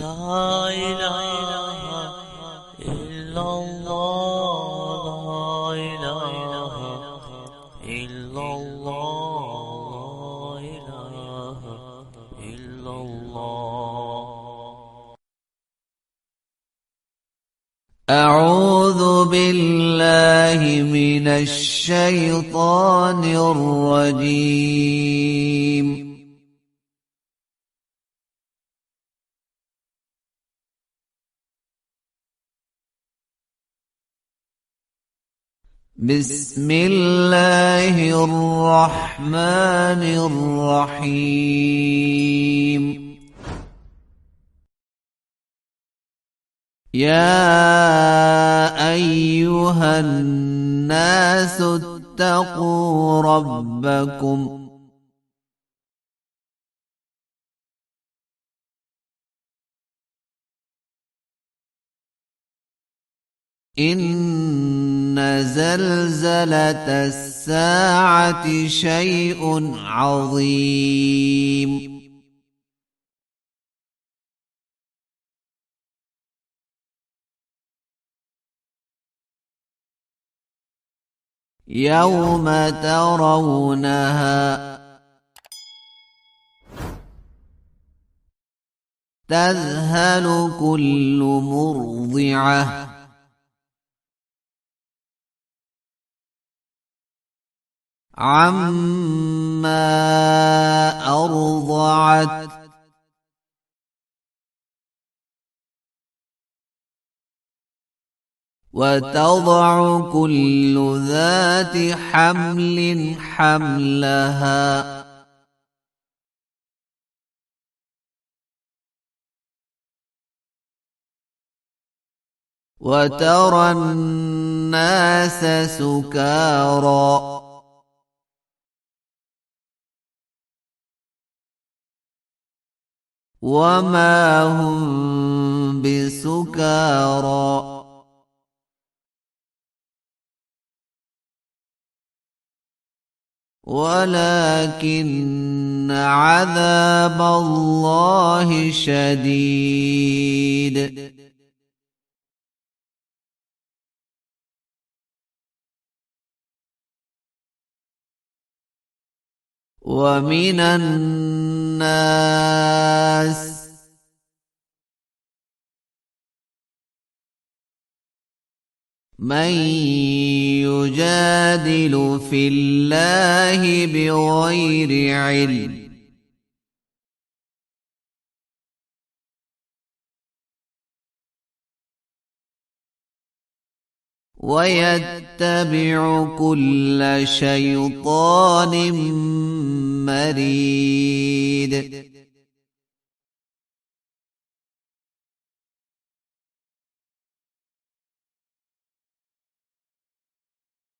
لا إله إلا الله لا إله إلا الله لا إله إلا الله. أعوذ بالله من الشيطان الرجيم. بسم الله الرحمن الرحيم. يا أيها الناس اتقوا ربكم إن زلزلة الساعة شيء عظيم. يوم ترونها تذهل كل مرضعة عما أرضعت وتضع كل ذات حمل حملها وترى الناس سكارى وما هم بسكارى ولكن عذاب الله شديد. ومن الناس من يجادل في الله بغير علم ويتبع كل شيطان مريد.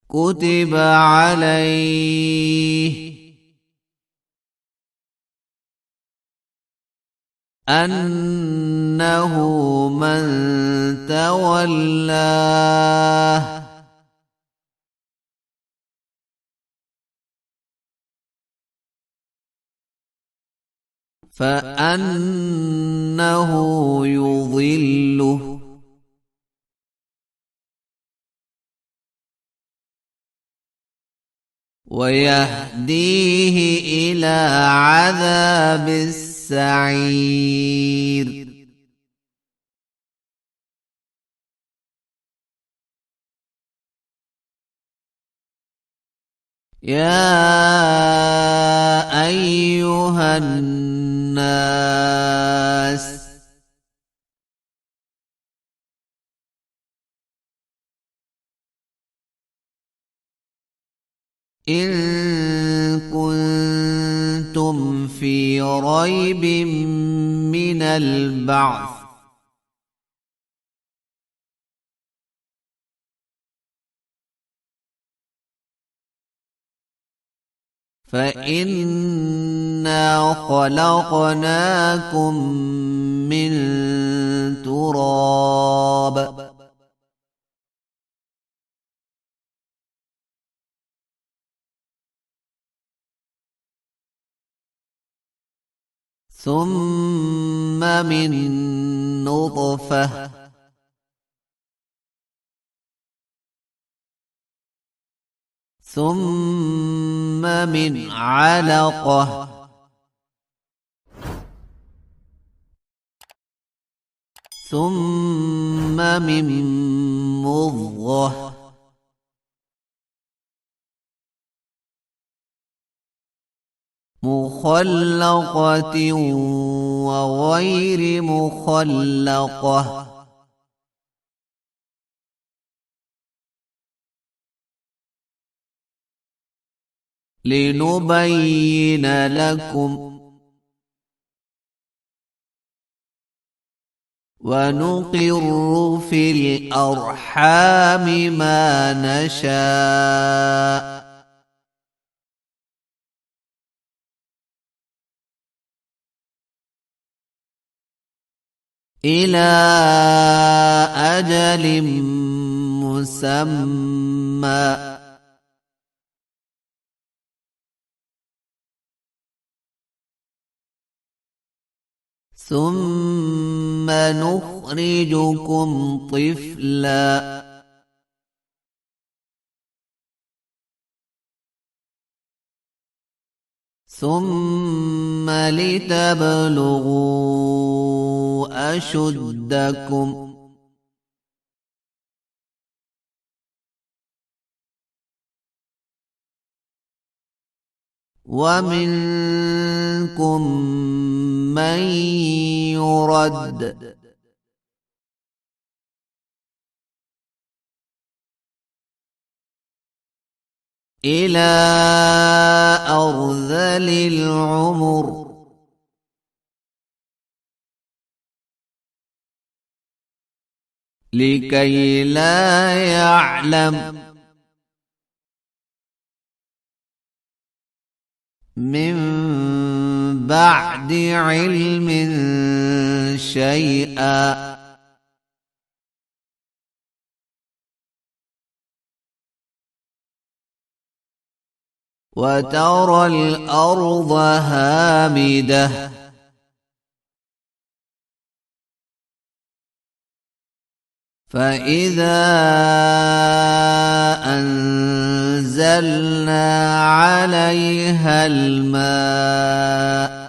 كتب عليه أنه من تولاه فأنه يضله ويهديه إلى عذاب السعير. يا أيها الناس إن كنتم في ريب من البعث فإنا خلقناكم من تراب ثم من نطفة ثم من علقة ثم من مضغة مخلقة وغير مخلقة لنبين لكم ونقر في الأرحام ما نشاء إلى أجل مسمى ثم نخرجكم طفلا ثم لتبلغوا أشدكم ومنكم من يرد إلى أرذل العمر لكي لا يعلم من بعد علم شيئا وترى الأرض هامدة فإذا أنزلنا عليها الماء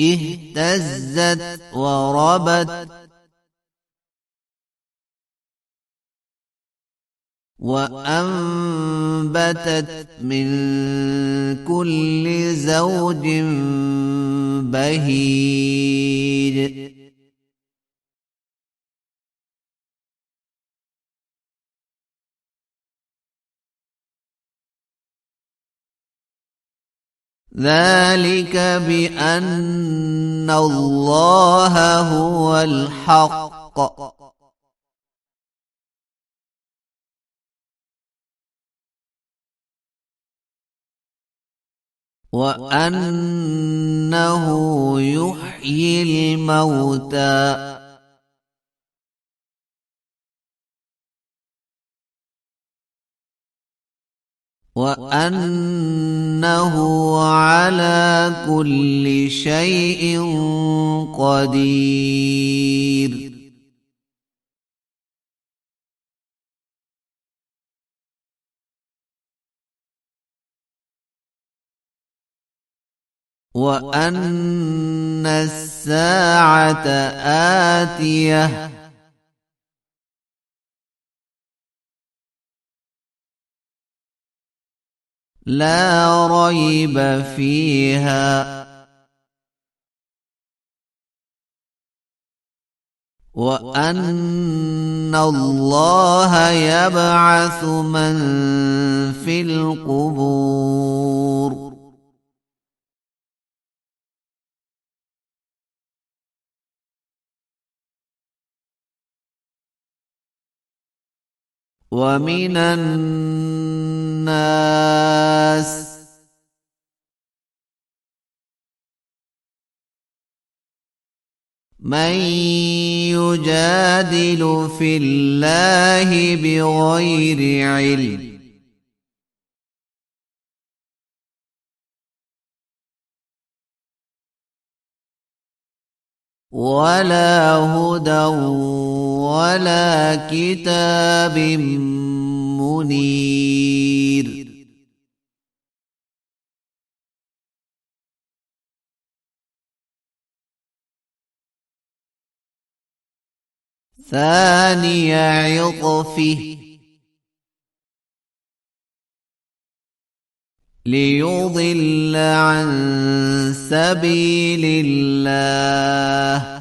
اهتزت وربت وأنبتت من كل زوج بهيج ذلك بأن الله هو الحق وأنه يحيي الموتى وأنه على كل شيء قدير وأن الساعة آتية لا ريب فيها وأن الله يبعث من في القبور ومن الناس من يجادل في الله بغير علم ولا هدى ولا كتاب منير ثاني عطفه ليضل عن سبيل الله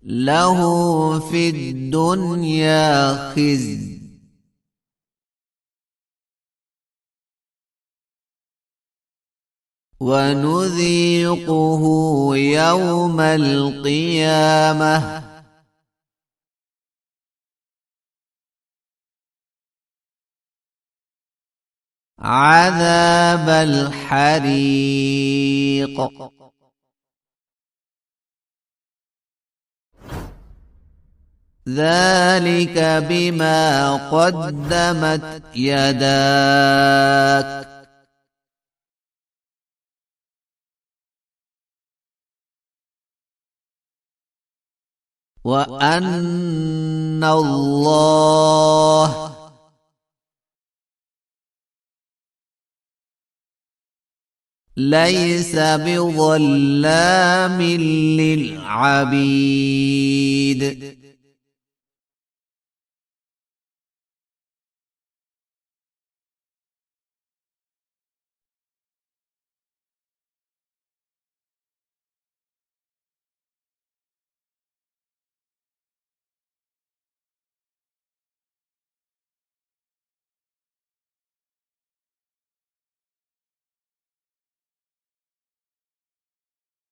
له في الدنيا خزي ونذيقه يوم القيامة عذاب الحريق ذلك بما قدمت يداك وأن الله ليس بظلام للعبيد